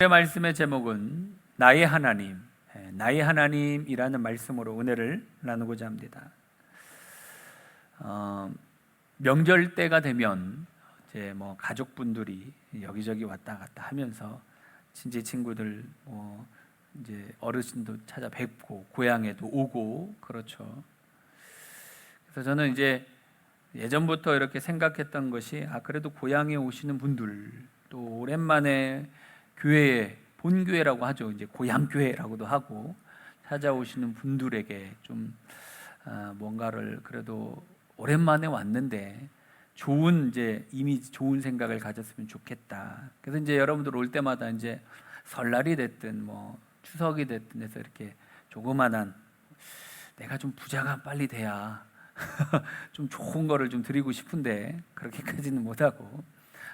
오늘의 말씀의 제목은 나의 하나님, 나의 하나님이라는 말씀으로 은혜를 나누고자 합니다. 명절 때가 되면 이제 가족분들이 여기저기 왔다 갔다 하면서 친지 친구들 이제 어르신도 찾아뵙고 고향에도 오고 그렇죠. 그래서 저는 이제 예전부터 이렇게 생각했던 것이 그래도 고향에 오시는 분들 또 오랜만에 교회에 본교회라고 하죠. 이제 고향교회라고도 하고 찾아오시는 분들에게 좀 뭔가를 그래도 오랜만에 왔는데 좋은 이제 이미지, 좋은 생각을 가졌으면 좋겠다. 그래서 이제 여러분들 올 때마다 이제 설날이 됐든 추석이 됐든 해서 이렇게 조그만한 내가 좀 부자가 빨리 돼야 좀 좋은 거를 좀 드리고 싶은데 그렇게까지는 못하고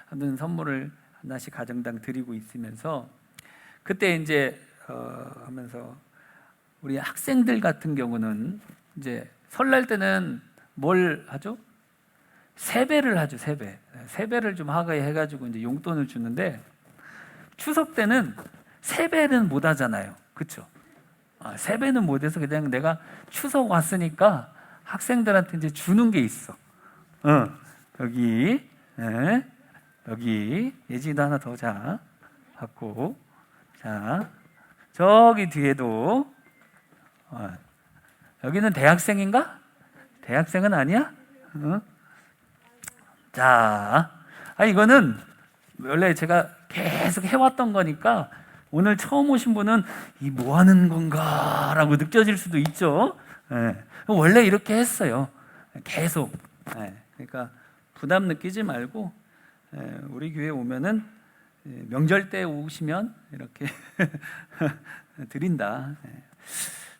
하여튼 선물을 하나씩 가정당 드리고 있으면서 그때 이제 하면서 우리 학생들 같은 경우는 이제 설날 때는 뭘 하죠? 세배를 하죠. 세배를 좀 하게 해가지고 이제 용돈을 주는데 추석 때는 세배는 못 하잖아요. 그렇죠? 세배는 못해서 그냥 내가 추석 왔으니까 학생들한테 이제 주는 게 있어. 여기. 여기 예진이도 하나 더 받고 저기 뒤에도 여기는 대학생인가? 대학생은 아니야? 이거는 원래 제가 계속 해왔던 거니까 오늘 처음 오신 분은 이 뭐 하는 건가 라고 느껴질 수도 있죠. 원래 이렇게 했어요. 계속. 그러니까 부담 느끼지 말고 우리 교회 오면은 명절 때 오시면 이렇게 드린다.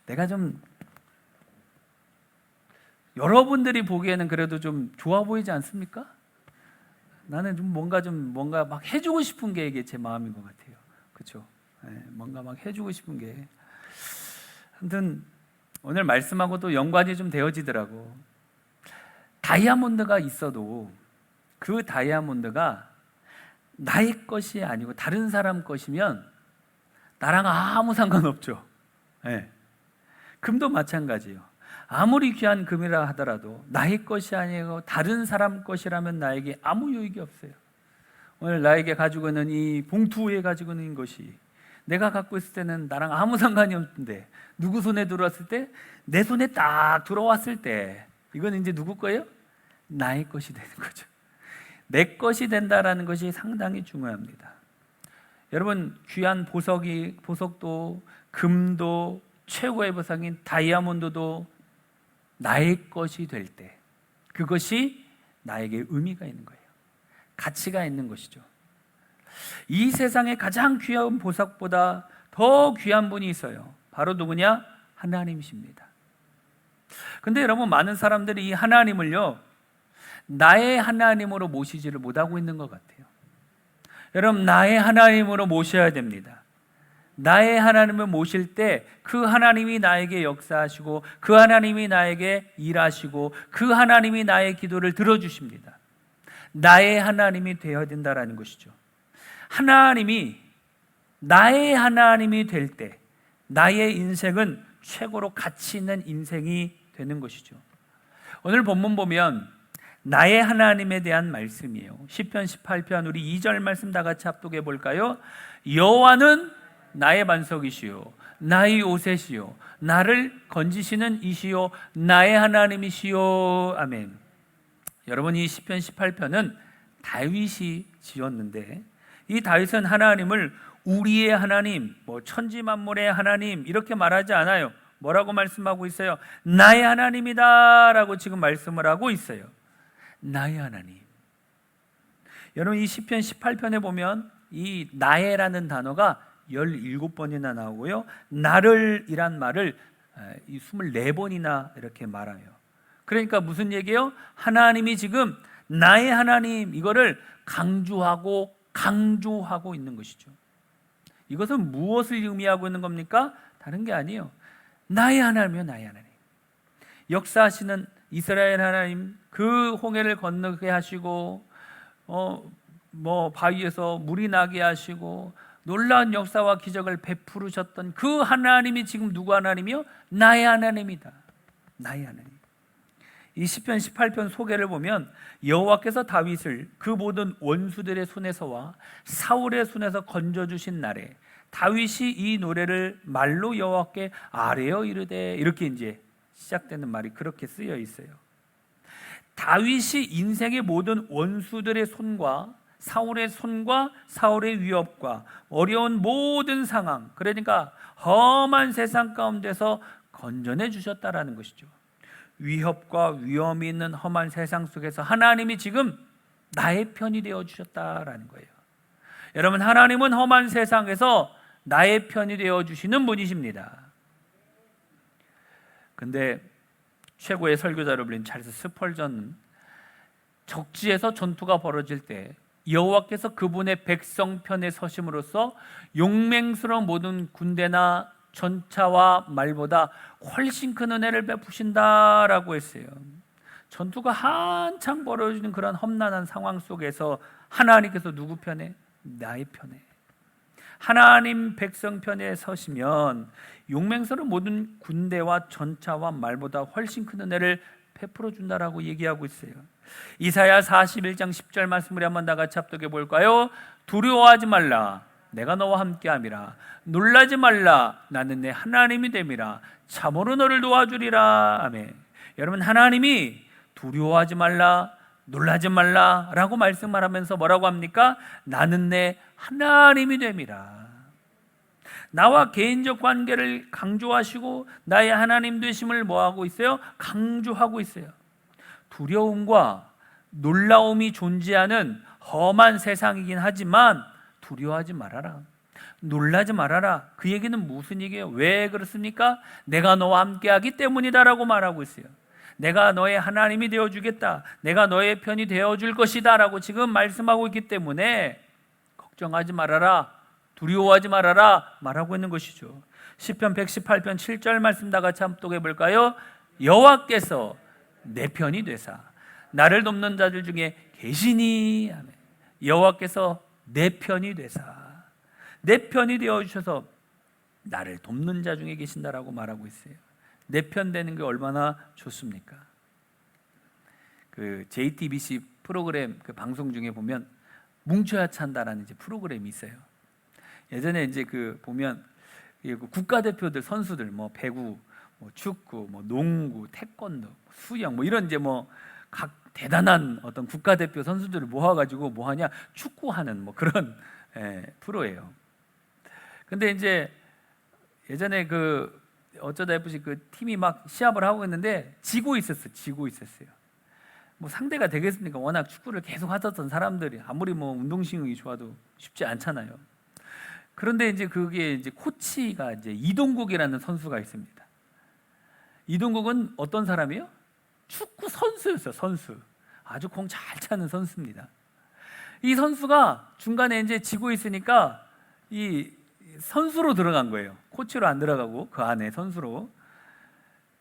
내가 좀 여러분들이 보기에는 그래도 좀 좋아 보이지 않습니까? 나는 좀 뭔가 막 해주고 싶은 게 이게 제 마음인 것 같아요. 그렇죠? 뭔가 막 해주고 싶은 게. 아무튼 오늘 말씀하고도 연관이 좀 되어지더라고. 다이아몬드가 있어도 그 다이아몬드가 나의 것이 아니고 다른 사람 것이면 나랑 아무 상관없죠. 금도 마찬가지예요. 아무리 귀한 금이라 하더라도 나의 것이 아니고 다른 사람 것이라면 나에게 아무 유익이 없어요. 오늘 나에게 가지고 있는 이 봉투에 가지고 있는 것이 내가 갖고 있을 때는 나랑 아무 상관이 없는데 누구 손에 들어왔을 때 내 손에 딱 들어왔을 때 이건 이제 누구 거예요? 나의 것이 되는 거죠. 내 것이 된다라는 것이 상당히 중요합니다. 여러분 귀한 보석도 금도 최고의 보상인 다이아몬드도 나의 것이 될 때 그것이 나에게 의미가 있는 거예요. 가치가 있는 것이죠. 이 세상에 가장 귀한 보석보다 더 귀한 분이 있어요. 바로 누구냐? 하나님이십니다. 근데 여러분 많은 사람들이 이 하나님을요 나의 하나님으로 모시지를 못하고 있는 것 같아요. 여러분 나의 하나님으로 모셔야 됩니다. 나의 하나님을 모실 때 그 하나님이 나에게 역사하시고 그 하나님이 나에게 일하시고 그 하나님이 나의 기도를 들어주십니다. 나의 하나님이 되어야 된다는 것이죠. 하나님이 나의 하나님이 될 때 나의 인생은 최고로 가치 있는 인생이 되는 것이죠. 오늘 본문 보면 나의 하나님에 대한 말씀이에요. 시편 18편 우리 2절 말씀 다 같이 합독해 볼까요? 여호와는 나의 반석이시요 나의 요새시요 나를 건지시는 이시요 나의 하나님이시요. 아멘. 여러분 이 시편 18편은 다윗이 지었는데 이 다윗은 하나님을 우리의 하나님, 천지 만물의 하나님 이렇게 말하지 않아요. 뭐라고 말씀하고 있어요? 나의 하나님이다 라고 지금 말씀을 하고 있어요. 나의 하나님. 여러분 이 시편 18편에 보면 이 나의라는 단어가 17번이나 나오고요. 나를 이란 말을 24번이나 이렇게 말해요. 그러니까 무슨 얘기예요? 하나님이 지금 나의 하나님 이거를 강조하고 있는 것이죠. 이것은 무엇을 의미하고 있는 겁니까? 다른 게 아니에요. 나의 하나님이요, 나의 하나님. 역사하시는 이스라엘 하나님, 그 홍해를 건너게 하시고 바위에서 물이 나게 하시고 놀라운 역사와 기적을 베푸르셨던 그 하나님이 지금 누구 하나님이요? 나의 하나님이다. 나의 하나님. 이 시편 18편 소개를 보면 여호와께서 다윗을 그 모든 원수들의 손에서와 사울의 손에서 건져주신 날에 다윗이 이 노래를 말로 여호와께 아뢰어 이르되, 이렇게 이제 시작되는 말이 그렇게 쓰여 있어요. 다윗이 인생의 모든 원수들의 손과 사울의 손과 사울의 위협과 어려운 모든 상황, 그러니까 험한 세상 가운데서 건져내 주셨다라는 것이죠. 위협과 위험이 있는 험한 세상 속에서 하나님이 지금 나의 편이 되어 주셨다라는 거예요. 여러분, 하나님은 험한 세상에서 나의 편이 되어 주시는 분이십니다. 근데 최고의 설교자로 불린 찰스 스펄전은 적지에서 전투가 벌어질 때 여호와께서 그분의 백성 편에 서심으로써 용맹스러운 모든 군대나 전차와 말보다 훨씬 큰 은혜를 베푸신다라고 했어요. 전투가 한창 벌어지는 그런 험난한 상황 속에서 하나님께서 누구 편에? 나의 편에. 하나님 백성 편에 서시면 용맹스러운 모든 군대와 전차와 말보다 훨씬 큰 은혜를 베풀어 준다라고 얘기하고 있어요. 이사야 41장 10절 말씀을 한번 다 같이 합독해 볼까요? 두려워하지 말라, 내가 너와 함께함이라. 놀라지 말라, 나는 내 하나님이 됨이라. 참으로 너를 도와주리라. 아멘. 여러분, 하나님이 두려워하지 말라, 놀라지 말라 라고 말씀을 하면서 뭐라고 합니까? 나는 내 하나님이 됨이라. 나와 개인적 관계를 강조하시고 나의 하나님 되심을 뭐하고 있어요? 강조하고 있어요. 두려움과 놀라움이 존재하는 험한 세상이긴 하지만 두려워하지 말아라, 놀라지 말아라. 그 얘기는 무슨 얘기예요? 왜 그렇습니까? 내가 너와 함께하기 때문이다라고 말하고 있어요. 내가 너의 하나님이 되어주겠다, 내가 너의 편이 되어줄 것이다 라고 지금 말씀하고 있기 때문에 걱정하지 말아라, 두려워하지 말아라 말하고 있는 것이죠. 시편 118편 7절 말씀 다 같이 합독해 볼까요? 여호와께서 내 편이 되사 나를 돕는 자들 중에 계시니. 아멘. 여호와께서 내 편이 되사 내 편이 되어주셔서 나를 돕는 자 중에 계신다라고 말하고 있어요. 내 편 되는 게 얼마나 좋습니까? 그 JTBC 프로그램 그 방송 중에 보면 뭉쳐야 찬다라는 이제 프로그램이 있어요. 예전에 이제 그 보면 국가대표들 선수들 뭐 배구, 뭐 축구, 뭐 농구, 태권도, 수영 뭐 이런 이제 뭐 각 대단한 어떤 국가대표 선수들을 모아가지고 뭐 하냐, 축구하는 뭐 그런 프로예요. 근데 이제 예전에 그 어쩌다 FC 그 팀이 막 시합을 하고 있는데 지고 있었어요. 뭐 상대가 되겠습니까? 워낙 축구를 계속 하셨던 사람들이 아무리 뭐 운동신경이 좋아도 쉽지 않잖아요. 그런데 이제 그게 이제 코치가 이제 이동국이라는 선수가 있습니다. 이동국은 어떤 사람이에요? 축구 선수였어요. 선수. 아주 공 잘 차는 선수입니다. 이 선수가 중간에 이제 지고 있으니까 이 선수로 들어간 거예요. 코치로 안 들어가고 그 안에 선수로.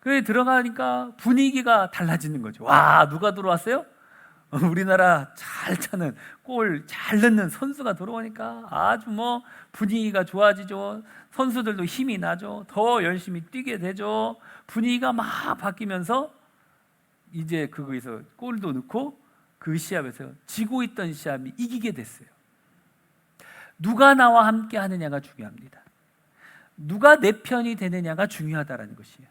그래 들어가니까 분위기가 달라지는 거죠. 와, 누가 들어왔어요? 우리나라 잘 차는 골 잘 넣는 선수가 들어오니까 아주 뭐 분위기가 좋아지죠. 선수들도 힘이 나죠. 더 열심히 뛰게 되죠. 분위기가 막 바뀌면서 이제 거기서 골도 넣고 그 시합에서 지고 있던 시합이 이기게 됐어요. 누가 나와 함께 하느냐가 중요합니다. 누가 내 편이 되느냐가 중요하다는 것이에요.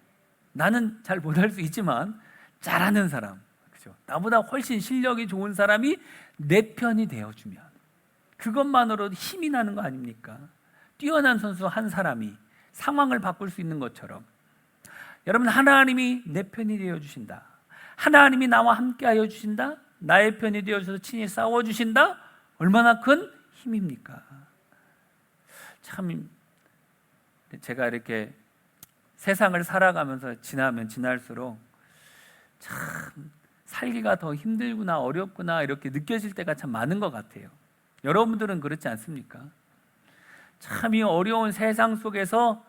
나는 잘 못할 수 있지만 잘하는 사람, 그렇죠? 나보다 훨씬 실력이 좋은 사람이 내 편이 되어주면 그것만으로도 힘이 나는 거 아닙니까? 뛰어난 선수 한 사람이 상황을 바꿀 수 있는 것처럼 여러분, 하나님이 내 편이 되어주신다, 하나님이 나와 함께하여 주신다, 나의 편이 되어주셔서 친히 싸워주신다, 얼마나 큰 힘입니까? 참 제가 이렇게 세상을 살아가면서 지나면 지날수록 참 살기가 더 힘들구나, 어렵구나 이렇게 느껴질 때가 참 많은 것 같아요. 여러분들은 그렇지 않습니까? 참 이 어려운 세상 속에서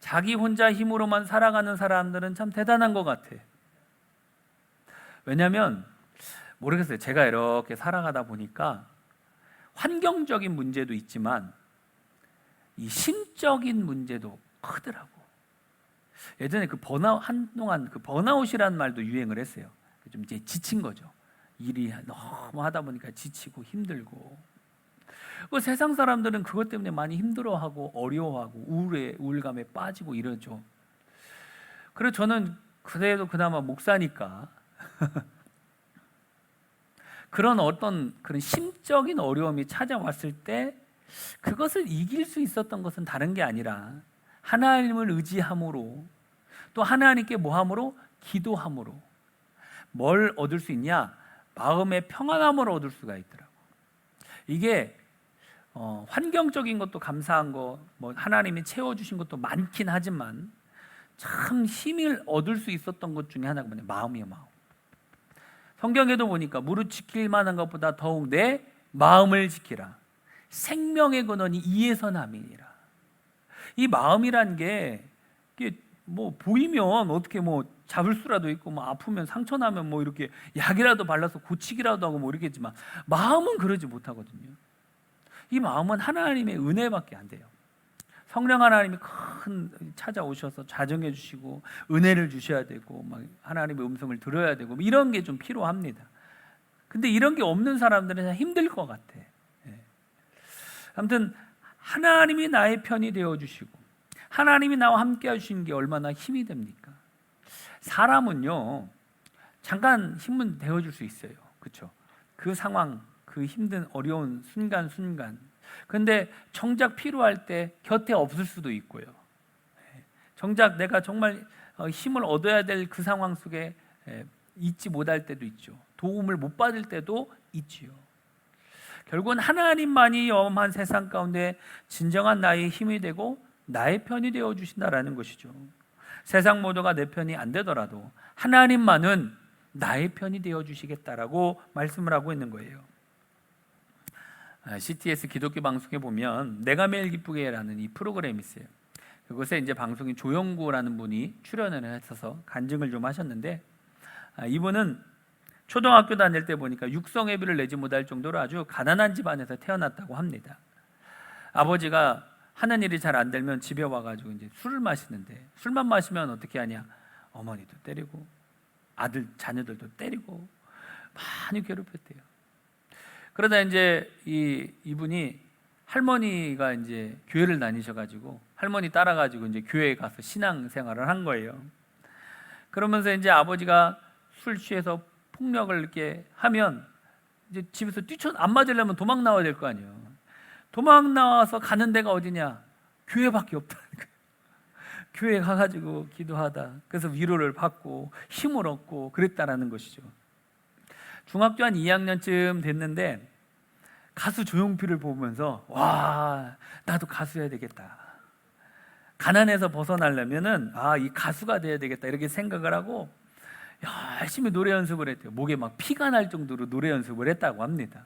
자기 혼자 힘으로만 살아가는 사람들은 참 대단한 것 같아요. 왜냐하면 모르겠어요. 제가 이렇게 살아가다 보니까 환경적인 문제도 있지만 이 심적인 문제도 크더라고. 예전에 한동안 번아웃이라는 말도 유행을 했어요. 좀 이제 지친 거죠. 일이 너무 하다 보니까 지치고 힘들고. 세상 사람들은 그것 때문에 많이 힘들어하고 어려워하고 우울감에 빠지고 이러죠. 그래서 저는 그래도 그나마 목사니까 그런 심적인 어려움이 찾아왔을 때 그것을 이길 수 있었던 것은 다른 게 아니라 하나님을 의지함으로, 또 하나님께 뭐함으로? 기도함으로. 뭘 얻을 수 있냐? 마음의 평안함을 얻을 수가 있더라고. 이게 환경적인 것도 감사한 거, 하나님이 채워주신 것도 많긴 하지만 참 힘을 얻을 수 있었던 것 중에 하나가 뭐냐? 마음이에요, 마음. 성경에도 보니까 무릇 지킬 만한 것보다 더욱 내 마음을 지키라. 생명의 근원이 이에서 남이니라. 이 마음이란 게 보이면 어떻게 잡을 수라도 있고 아프면 상처 나면 이렇게 약이라도 발라서 고치기라도 하고 이렇게 했지만 마음은 그러지 못하거든요. 이 마음은 하나님의 은혜밖에 안 돼요. 성령 하나님이 찾아오셔서 자정해 주시고 은혜를 주셔야 되고 하나님의 음성을 들어야 되고 이런 게 좀 필요합니다. 근데 이런 게 없는 사람들은 힘들 것 같아. 아무튼 하나님이 나의 편이 되어주시고 하나님이 나와 함께 하시는 게 얼마나 힘이 됩니까? 사람은요 잠깐 힘은 되어줄 수 있어요. 그렇죠? 그 상황, 그 힘든 어려운 순간 근데 정작 필요할 때 곁에 없을 수도 있고요. 정작 내가 정말 힘을 얻어야 될 그 상황 속에 있지 못할 때도 있죠. 도움을 못 받을 때도 있지요. 결국은 하나님만이 엄한 세상 가운데 진정한 나의 힘이 되고 나의 편이 되어 주신다라는 것이죠. 세상 모두가 내 편이 안 되더라도 하나님만은 나의 편이 되어 주시겠다라고 말씀을 하고 있는 거예요. CTS 기독교 방송에 보면 내가 매일 기쁘게라는 이 프로그램이 있어요. 그곳에 이제 방송인 조영구라는 분이 출연을 해서 간증을 좀 하셨는데, 이분은 초등학교 다닐 때 보니까 육성회비를 내지 못할 정도로 아주 가난한 집안에서 태어났다고 합니다. 아버지가 하는 일이 잘 안 되면 집에 와가지고 이제 술을 마시는데, 술만 마시면 어떻게 하냐? 어머니도 때리고 아들 자녀들도 때리고 많이 괴롭혔대요. 그러다 이제 이분이 할머니가 이제 교회를 다니셔가지고 할머니 따라가지고 이제 교회에 가서 신앙생활을 한 거예요. 그러면서 이제 아버지가 술 취해서 폭력을 이렇게 하면 이제 집에서 안 맞으려면 도망 나와야 될 거 아니에요. 도망 나와서 가는 데가 어디냐? 교회밖에 없다는 거예요. 교회 가가지고 기도하다. 그래서 위로를 받고 힘을 얻고 그랬다라는 것이죠. 중학교 한 2학년쯤 됐는데 가수 조용필을 보면서 와, 나도 가수 해야 되겠다. 가난에서 벗어나려면은 이 가수가 돼야 되겠다 이렇게 생각을 하고 열심히 노래 연습을 했대요. 목에 막 피가 날 정도로 노래 연습을 했다고 합니다.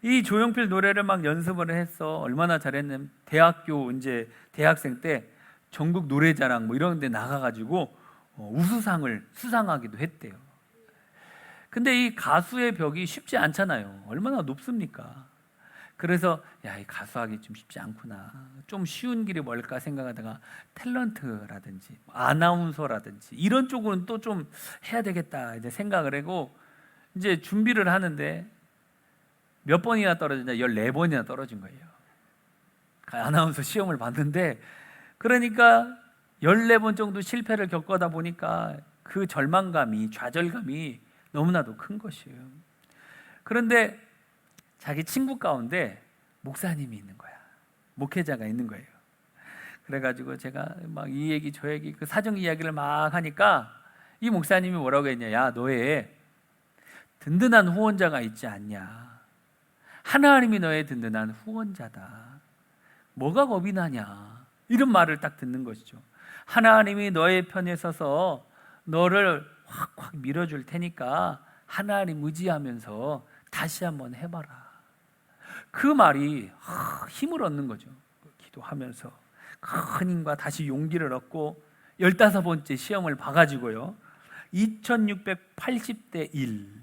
이 조용필 노래를 막 연습을 해서 얼마나 잘했냐면 대학생 때 전국 노래자랑 이런 데 나가가지고 우수상을 수상하기도 했대요. 근데 이 가수의 벽이 쉽지 않잖아요. 얼마나 높습니까? 그래서 이 가수하기 좀 쉽지 않구나. 좀 쉬운 길이 뭘까 생각하다가 탤런트라든지 아나운서라든지 이런 쪽으로는 또 좀 해야 되겠다 이제 생각을 하고 이제 준비를 하는데 몇 번이나 떨어지냐? 14번이나 떨어진 거예요. 아나운서 시험을 봤는데 그러니까 14번 정도 실패를 겪어다 보니까 그 절망감이, 좌절감이 너무나도 큰 것이에요. 그런데 자기 친구 가운데 목사님이 있는 거야. 목회자가 있는 거예요. 그래가지고 제가 막 이 얘기 저 얘기 그 사정 이야기를 막 하니까 이 목사님이 뭐라고 했냐? 야, 너의 든든한 후원자가 있지 않냐? 하나님이 너의 든든한 후원자다. 뭐가 겁이 나냐? 이런 말을 딱 듣는 것이죠. 하나님이 너의 편에 서서 너를 확확 밀어줄 테니까 하나님 의지하면서 다시 한번 해봐라. 그 말이 힘을 얻는 거죠. 기도하면서 큰 힘과 다시 용기를 얻고 15번째 시험을 봐가지고요 2680대 1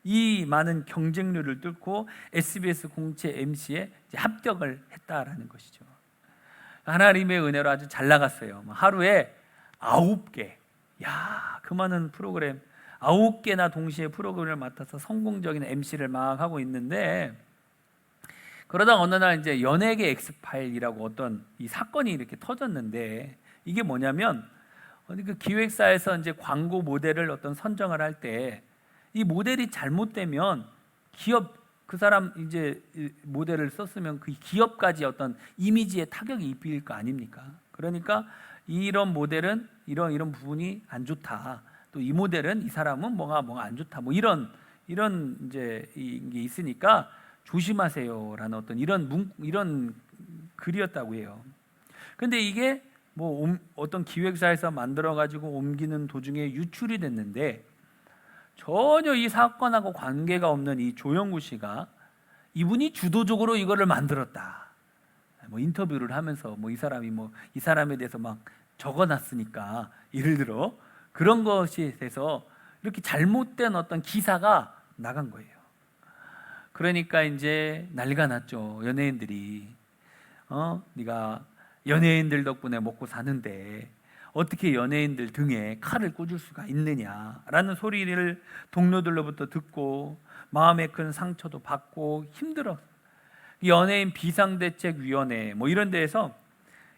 이 많은 경쟁률을 뚫고 SBS 공채 MC에 합격을 했다라는 것이죠. 하나님의 은혜로 아주 잘 나갔어요. 하루에 9개, 그 많은 프로그램 9개나 동시에 프로그램을 맡아서 성공적인 MC를 막 하고 있는데, 그러다 어느 날 이제 연예계 엑스파일이라고 어떤 이 사건이 이렇게 터졌는데, 이게 뭐냐면 그 기획사에서 이제 광고 모델을 어떤 선정을 할 때 이 모델이 잘못되면 기업, 그 사람 이제 모델을 썼으면 그 기업까지 어떤 이미지에 타격이 입힐 거 아닙니까? 그러니까 이런 모델은 이런 부분이 안 좋다. 또 이 모델은, 이 사람은 뭐가 안 좋다. 뭐 이런 이제 이게 있으니까 조심하세요라는 어떤 이런 글이었다고 해요. 근데 이게 뭐 어떤 기획사에서 만들어 가지고 옮기는 도중에 유출이 됐는데, 전혀 이 사건하고 관계가 없는 이 조영구 씨가 이분이 주도적으로 이거를 만들었다. 뭐 인터뷰를 하면서 이 사람이 이 사람에 대해서 막 적어놨으니까, 예를 들어 그런 것에 대해서 이렇게 잘못된 어떤 기사가 나간 거예요. 그러니까 이제 난리가 났죠. 연예인들이 네가 연예인들 덕분에 먹고 사는데 어떻게 연예인들 등에 칼을 꽂을 수가 있느냐라는 소리를 동료들로부터 듣고 마음에 큰 상처도 받고 힘들어. 연예인 비상대책위원회 이런 데에서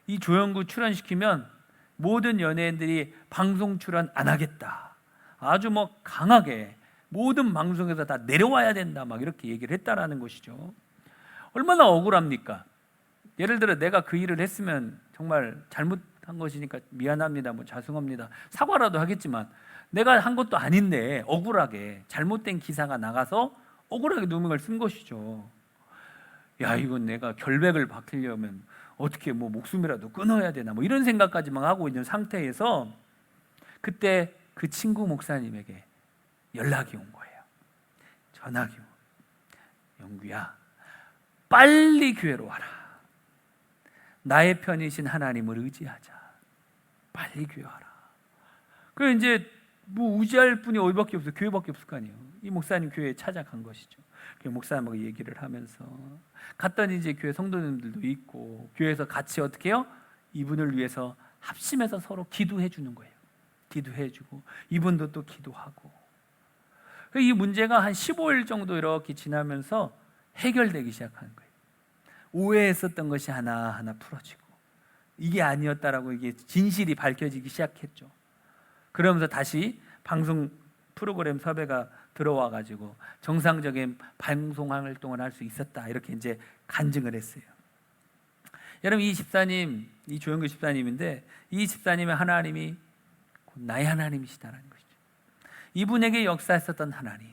이 조영구 출연시키면 모든 연예인들이 방송 출연 안 하겠다. 아주 강하게 모든 방송에서 다 내려와야 된다. 막 이렇게 얘기를 했다라는 것이죠. 얼마나 억울합니까? 예를 들어 내가 그 일을 했으면 정말 잘못한 것이니까 미안합니다, 죄송합니다, 사과라도 하겠지만, 내가 한 것도 아닌데 억울하게 잘못된 기사가 나가서 억울하게 누명을 쓴 것이죠. 이건 내가 결백을 밝히려면 어떻게 목숨이라도 끊어야 되나 이런 생각까지만 하고 있는 상태에서 그때 그 친구 목사님에게 연락이 온 거예요. 전화기 온. 영구야, 빨리 교회로 와라. 나의 편이신 하나님을 의지하자. 빨리 교회 와라. 그 이제 의지할 분이 어디밖에 없어? 교회밖에 없을 거 아니에요. 이 목사님 교회에 찾아간 것이죠. 목사님하고 얘기를 하면서 갔더니 이제 교회 성도님들도 있고, 교회에서 같이 어떻게 해요? 이분을 위해서 합심해서 서로 기도해 주는 거예요. 기도해 주고 이분도 또 기도하고, 이 문제가 한 15일 정도 이렇게 지나면서 해결되기 시작하는 거예요. 오해했었던 것이 하나하나 풀어지고, 이게 아니었다라고 이게 진실이 밝혀지기 시작했죠. 그러면서 다시 방송 프로그램 섭외가 들어와 가지고 정상적인 방송 활동을 할 수 있었다, 이렇게 이제 간증을 했어요. 여러분, 이 집사님, 이 조영구 집사님인데, 이 집사님의 하나님이 나의 하나님이시다라는 것이죠. 이분에게 역사했었던 하나님,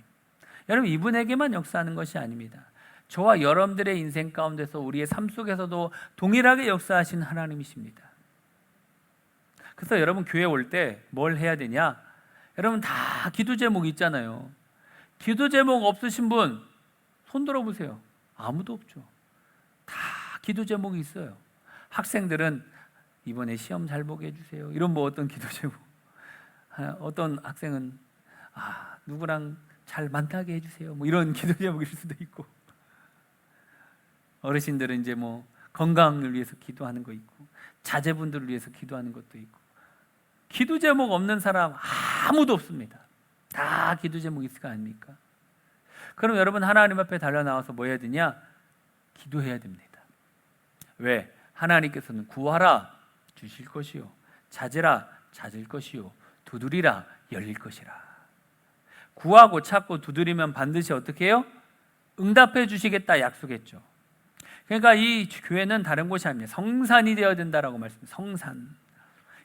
여러분, 이분에게만 역사하는 것이 아닙니다. 저와 여러분들의 인생 가운데서, 우리의 삶 속에서도 동일하게 역사하신 하나님이십니다. 그래서 여러분, 교회 올 때 뭘 해야 되냐? 여러분, 다 기도 제목이 있잖아요. 기도 제목 없으신 분 손 들어보세요. 아무도 없죠. 다 기도 제목이 있어요. 학생들은 이번에 시험 잘 보게 해주세요, 이런 어떤 기도 제목. 어떤 학생은 누구랑 잘 만나게 해주세요, 이런 기도 제목일 수도 있고, 어르신들은 이제 건강을 위해서 기도하는 거 있고, 자제분들을 위해서 기도하는 것도 있고. 기도 제목 없는 사람 아무도 없습니다. 다 기도 제목 있을 거 아닙니까? 그럼 여러분, 하나님 앞에 달려 나와서 뭐 해야 되냐? 기도해야 됩니다. 왜? 하나님께서는 구하라 주실 것이요, 찾으라 찾을 것이요, 두드리라 열릴 것이라. 구하고 찾고 두드리면 반드시 어떻게 해요? 응답해 주시겠다 약속했죠. 그러니까 이 교회는 다른 곳이 아닙니다. 성산이 되어야 된다라고 말씀합니다. 성산.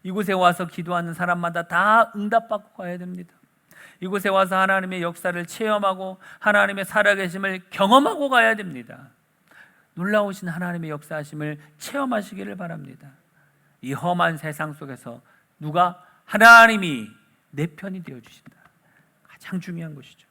이곳에 와서 기도하는 사람마다 다 응답받고 가야 됩니다. 이곳에 와서 하나님의 역사를 체험하고 하나님의 살아계심을 경험하고 가야 됩니다. 놀라우신 하나님의 역사하심을 체험하시기를 바랍니다. 이 험한 세상 속에서 누가? 하나님이 내 편이 되어주신다. 가장 중요한 것이죠.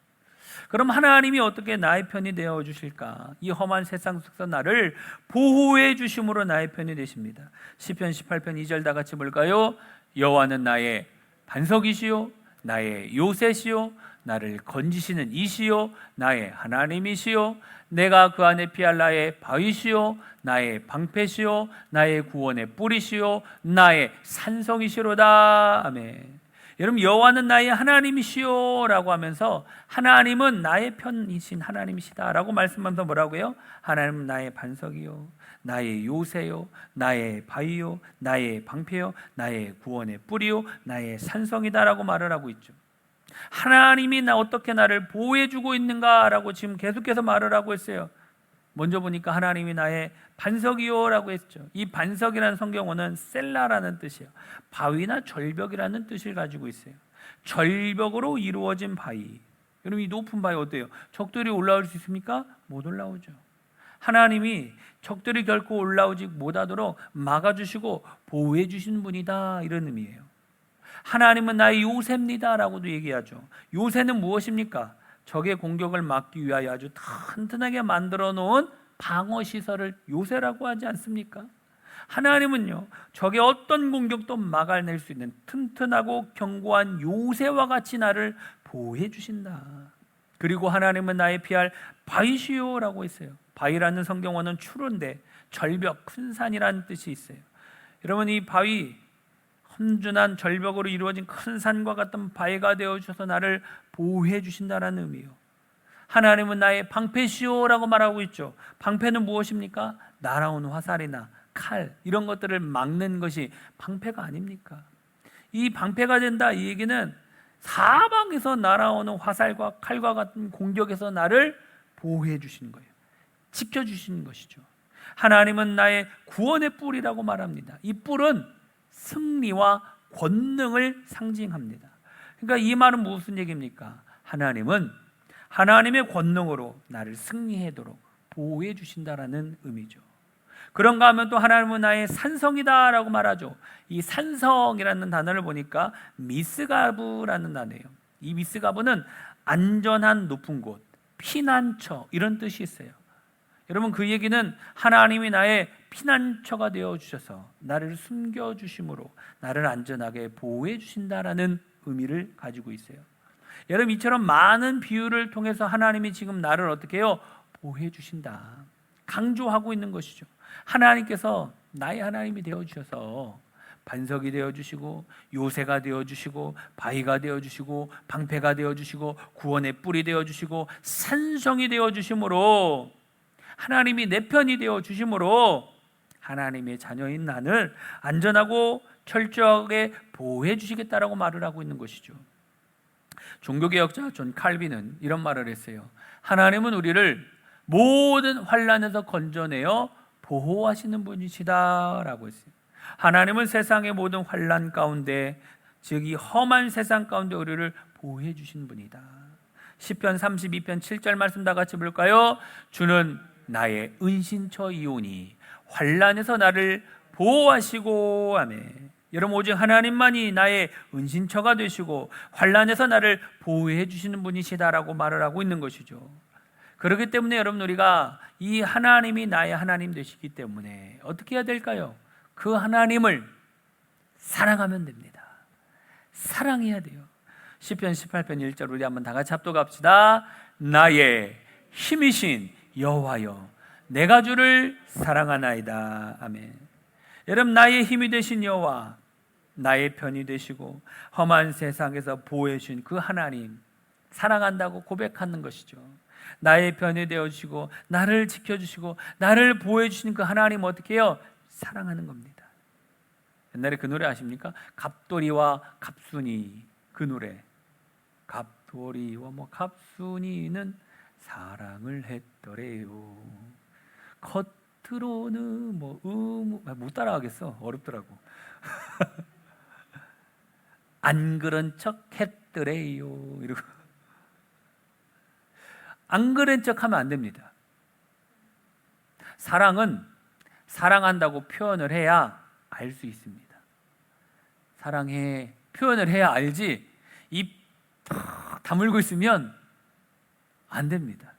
그럼 하나님이 어떻게 나의 편이 되어주실까? 이 험한 세상 속에서 나를 보호해 주심으로 나의 편이 되십니다. 시편 18편 2절 다 같이 볼까요? 여호와는 나의 반석이시요 나의 요새시요 나를 건지시는 이시요 나의 하나님이시요 내가 그 안에 피할 나의 바위시요 나의 방패시요 나의 구원의 뿌리시요 나의 산성이시로다. 아멘. 여러분, 여호와는 나의 하나님이시요 라고 하면서 하나님은 나의 편이신 하나님이시다 라고 말씀하면서 뭐라고요? 하나님은 나의 반석이요 나의 요새요 나의 바위요 나의 방패요 나의 구원의 뿌리요 나의 산성이다 라고 말을 하고 있죠. 하나님이 어떻게 나를 보호해주고 있는가 라고 지금 계속해서 말을 하고 있어요. 먼저 보니까 하나님이 나의 반석이요 라고 했죠. 이 반석이라는 성경어는 셀라라는 뜻이에요. 바위나 절벽이라는 뜻을 가지고 있어요. 절벽으로 이루어진 바위. 여러분, 이 높은 바위 어때요? 적들이 올라올 수 있습니까? 못 올라오죠. 하나님이 적들이 결코 올라오지 못하도록 막아주시고 보호해 주신 분이다, 이런 의미예요. 하나님은 나의 요새입니다 라고도 얘기하죠. 요새는 무엇입니까? 적의 공격을 막기 위하여 아주 튼튼하게 만들어 놓은 방어시설을 요새라고 하지 않습니까? 하나님은요, 적의 어떤 공격도 막아낼 수 있는 튼튼하고 견고한 요새와 같이 나를 보호해 주신다. 그리고 하나님은 나의 피할 바위시요 라고 했어요. 바위라는 성경어는 추론데 절벽, 큰 산이라는 뜻이 있어요. 여러분, 이 바위, 험준한 절벽으로 이루어진 큰 산과 같은 바위가 되어주셔서 나를 보호해 주신다는 의미예요. 하나님은 나의 방패시오라고 말하고 있죠. 방패는 무엇입니까? 날아오는 화살이나 칼, 이런 것들을 막는 것이 방패가 아닙니까? 이 방패가 된다, 이 얘기는 사방에서 날아오는 화살과 칼과 같은 공격에서 나를 보호해 주시는 거예요. 지켜주시는 것이죠. 하나님은 나의 구원의 뿔이라고 말합니다. 이 뿔은 승리와 권능을 상징합니다. 그러니까 이 말은 무슨 얘기입니까? 하나님은 하나님의 권능으로 나를 승리하도록 보호해 주신다라는 의미죠. 그런가 하면 또 하나님은 나의 산성이다 라고 말하죠. 이 산성이라는 단어를 보니까 미스가브라는 단어예요. 이 미스가브는 안전한 높은 곳, 피난처, 이런 뜻이 있어요. 여러분, 그 얘기는 하나님이 나의 피난처가 되어주셔서 나를 숨겨주심으로 나를 안전하게 보호해 주신다라는 의미를 가지고 있어요. 여러분, 이처럼 많은 비유를 통해서 하나님이 지금 나를 어떻게 해요? 보호해 주신다, 강조하고 있는 것이죠. 하나님께서 나의 하나님이 되어주셔서 반석이 되어주시고 요새가 되어주시고 바위가 되어주시고 방패가 되어주시고 구원의 뿔이 되어주시고 산성이 되어주심으로, 하나님이 내 편이 되어주심으로 하나님의 자녀인 나를 안전하고 철저하게 보호해 주시겠다라고 말을 하고 있는 것이죠. 종교개혁자 존 칼빈은 이런 말을 했어요. 하나님은 우리를 모든 환난에서 건져내어 보호하시는 분이시다라고 했어요. 하나님은 세상의 모든 환난 가운데, 즉 이 험한 세상 가운데 우리를 보호해 주신 분이다. 시편 32편 7절 말씀 다 같이 볼까요? 주는 나의 은신처이오니 환난에서 나를 보호하시고. 아멘. 여러분, 오직 하나님만이 나의 은신처가 되시고 환난에서 나를 보호해 주시는 분이시다라고 말을 하고 있는 것이죠. 그렇기 때문에 여러분, 우리가 이 하나님이 나의 하나님 되시기 때문에 어떻게 해야 될까요? 그 하나님을 사랑하면 됩니다. 사랑해야 돼요. 시편 18편 1절 우리 한번 다 같이 합독합시다. 나의 힘이신 여호와여, 내가 주를 사랑하나이다. 아멘. 여러분, 나의 힘이 되신 여호와, 나의 편이 되시고 험한 세상에서 보호해 주신 그 하나님 사랑한다고 고백하는 것이죠. 나의 편이 되어주시고 나를 지켜주시고 나를 보호해 주시는 그 하나님 어떻게 해요? 사랑하는 겁니다. 옛날에 그 노래 아십니까? 갑돌이와 갑순이, 그 노래. 갑돌이와 갑순이는 사랑을 했더래요. 겉으로는 못 따라가겠어. 어렵더라고. 안 그런 척 했더래요. 이러고. 안 그런 척 하면 안 됩니다. 사랑은 사랑한다고 표현을 해야 알 수 있습니다. 사랑해 표현을 해야 알지, 입 다물고 있으면 안 됩니다.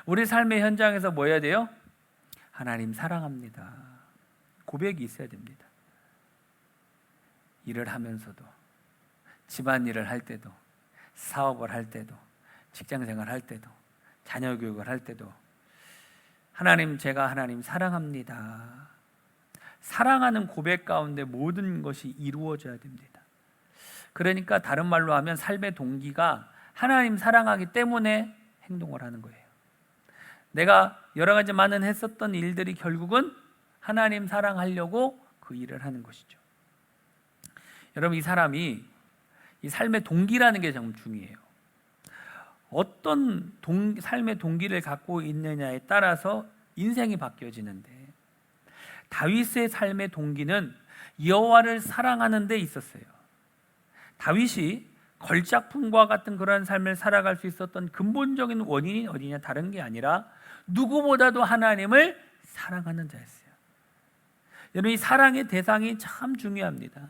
우리 삶의 현장에서 뭐 해야 돼요? 하나님 사랑합니다. 고백이 있어야 됩니다. 일을 하면서도, 집안일을 할 때도 사업을 할 때도, 직장생활 할 때도, 자녀 교육을 할 때도 하나님, 제가 하나님 사랑합니다. 사랑하는 고백 가운데 모든 것이 이루어져야 됩니다. 그러니까 다른 말로 하면 삶의 동기가 하나님 사랑하기 때문에 행동을 하는 거예요. 내가 여러 가지 많은 했었던 일들이 결국은 하나님 사랑하려고 그 일을 하는 것이죠. 여러분, 이 사람이 이 삶의 동기라는 게 정말 중요해요. 어떤 삶의 동기를 갖고 있느냐에 따라서 인생이 바뀌어지는데, 다윗의 삶의 동기는 여호와를 사랑하는 데 있었어요. 다윗이 걸작품과 같은 그런 삶을 살아갈 수 있었던 근본적인 원인이 어디냐, 다른 게 아니라 누구보다도 하나님을 사랑하는 자였어요. 여러분, 이 사랑의 대상이 참 중요합니다.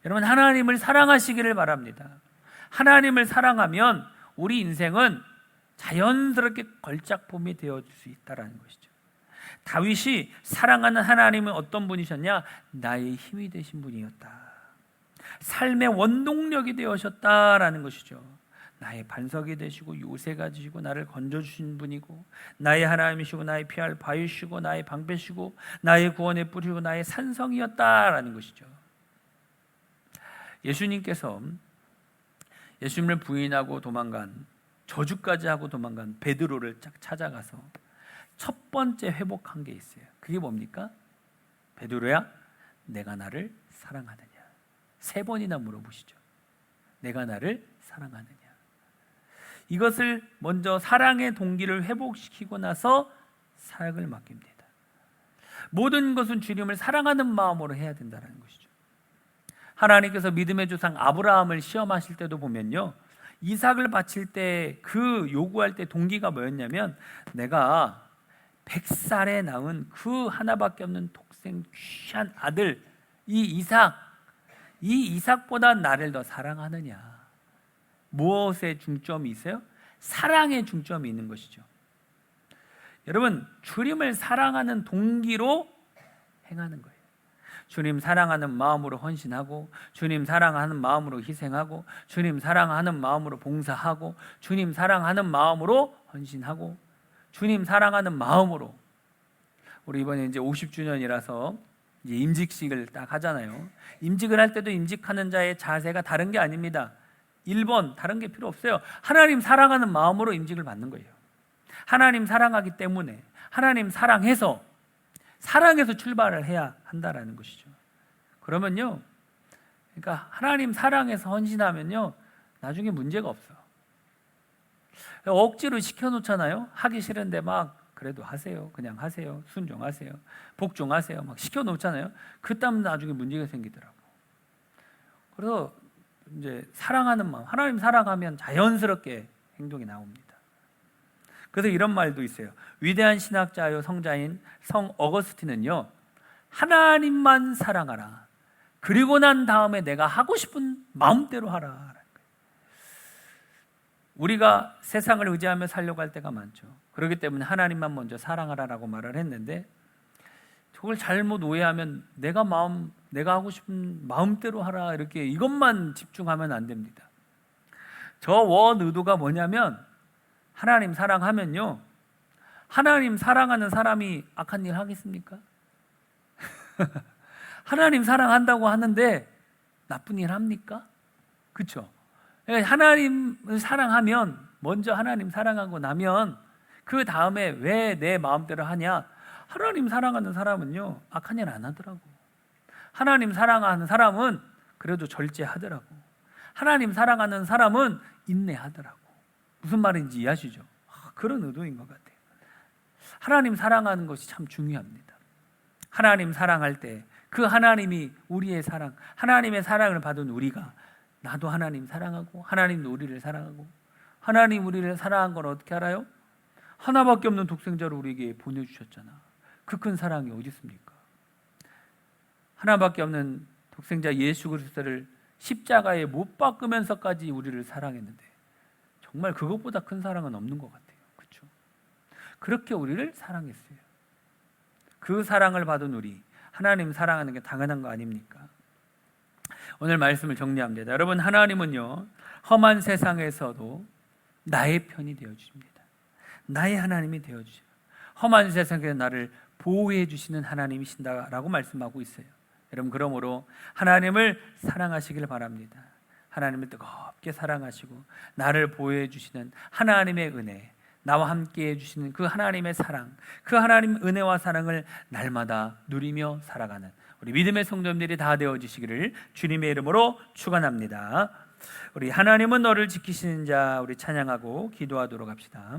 여러분, 하나님을 사랑하시기를 바랍니다. 하나님을 사랑하면 우리 인생은 자연스럽게 걸작품이 되어줄 수 있다는 것이죠. 다윗이 사랑하는 하나님은 어떤 분이셨냐? 나의 힘이 되신 분이었다. 삶의 원동력이 되어셨다라는 것이죠. 나의 반석이 되시고 요새가 되시고 나를 건져주신 분이고, 나의 하나님이시고 나의 피할 바위시고 나의 방패시고 나의 구원의 뿌리고 나의 산성이었다라는 것이죠. 예수님께서 예수님을 부인하고 도망간, 저주까지 하고 도망간 베드로를 쫙 찾아가서 첫 번째 회복한 게 있어요. 그게 뭡니까? 베드로야, 내가 나를 사랑하느냐? 3번이나 물어보시죠. 내가 나를 사랑하느냐? 이것을 먼저 사랑의 동기를 회복시키고 나서 사역을 맡깁니다. 모든 것은 주님을 사랑하는 마음으로 해야 된다는 것이죠. 하나님께서 믿음의 조상 아브라함을 시험하실 때도 보면요, 이삭을 바칠 때 그 요구할 때 동기가 뭐였냐면, 내가 100살에 낳은 그 하나밖에 없는 독생 귀한 아들 이 이삭보다 나를 더 사랑하느냐. 무엇에 중점이 있어요? 사랑에 중점이 있는 것이죠. 여러분, 주님을 사랑하는 동기로 행하는 거예요. 주님 사랑하는 마음으로 헌신하고, 주님 사랑하는 마음으로 희생하고, 주님 사랑하는 마음으로 봉사하고, 주님 사랑하는 마음으로 헌신하고, 주님 사랑하는 마음으로. 우리 이번에 이제 50주년이라서 이제 임직식을 딱 하잖아요. 임직을 할 때도 임직하는 자의 자세가 다른 게 아닙니다. 1번 다른 게 필요 없어요. 하나님 사랑하는 마음으로 임직을 받는 거예요. 하나님 사랑하기 때문에, 하나님 사랑해서 출발을 해야 한다라는 것이죠. 그러면요, 그러니까 하나님 사랑해서 헌신하면요, 나중에 문제가 없어. 억지로 시켜놓잖아요. 하기 싫은데 막 그래도 하세요. 그냥 하세요. 순종하세요. 복종하세요. 막 시켜놓잖아요. 그다음 나중에 문제가 생기더라고. 그래서 이제 사랑하는 마음, 하나님 사랑하면 자연스럽게 행동이 나옵니다. 그래서 이런 말도 있어요. 위대한 신학자요 성자인 성 어거스틴은요, 하나님만 사랑하라. 그리고 난 다음에 내가 하고 싶은 마음대로 하라. 우리가 세상을 의지하며 살려고 할 때가 많죠. 그렇기 때문에 하나님만 먼저 사랑하라라고 말을 했는데, 그걸 잘못 오해하면 내가 하고 싶은 마음대로 하라, 이렇게 이것만 집중하면 안 됩니다. 저 원 의도가 뭐냐면, 하나님 사랑하면요, 하나님 사랑하는 사람이 악한 일 하겠습니까? 하나님 사랑한다고 하는데 나쁜 일 합니까? 그렇죠? 하나님을 사랑하면, 먼저 하나님 사랑하고 나면 그 다음에 왜 내 마음대로 하냐? 하나님 사랑하는 사람은요, 악한 일 안 하더라고. 하나님 사랑하는 사람은 그래도 절제하더라고. 하나님 사랑하는 사람은 인내하더라고. 무슨 말인지 이해하시죠? 그런 의도인 것 같아요. 하나님 사랑하는 것이 참 중요합니다. 하나님 사랑할 때 그 하나님이 우리의 사랑, 하나님의 사랑을 받은 우리가, 나도 하나님 사랑하고 하나님도 우리를 사랑하고, 하나님 우리를 사랑한 걸 어떻게 알아요? 하나밖에 없는 독생자를 우리에게 보내주셨잖아. 그 큰 사랑이 어디 있습니까? 하나밖에 없는 독생자 예수 그리스도를 십자가에 못 박으면서까지 우리를 사랑했는데, 정말 그것보다 큰 사랑은 없는 것 같아요. 그렇죠? 그렇게 우리를 사랑했어요. 그 사랑을 받은 우리, 하나님 사랑하는 게 당연한 거 아닙니까? 오늘 말씀을 정리합니다. 여러분, 하나님은요 험한 세상에서도 나의 편이 되어주십니다. 나의 하나님이 되어주셔요. 험한 세상에서 나를 보호해 주시는 하나님이신다라고 말씀하고 있어요. 여러분, 그러므로 하나님을 사랑하시길 바랍니다. 하나님을 뜨겁게 사랑하시고 나를 보호해 주시는 하나님의 은혜, 나와 함께 해주시는 그 하나님의 사랑, 그 하나님 은혜와 사랑을 날마다 누리며 살아가는 우리 믿음의 성도님들이 다 되어주시기를 주님의 이름으로 축원합니다. 우리 하나님은 너를 지키시는 자, 우리 찬양하고 기도하도록 합시다.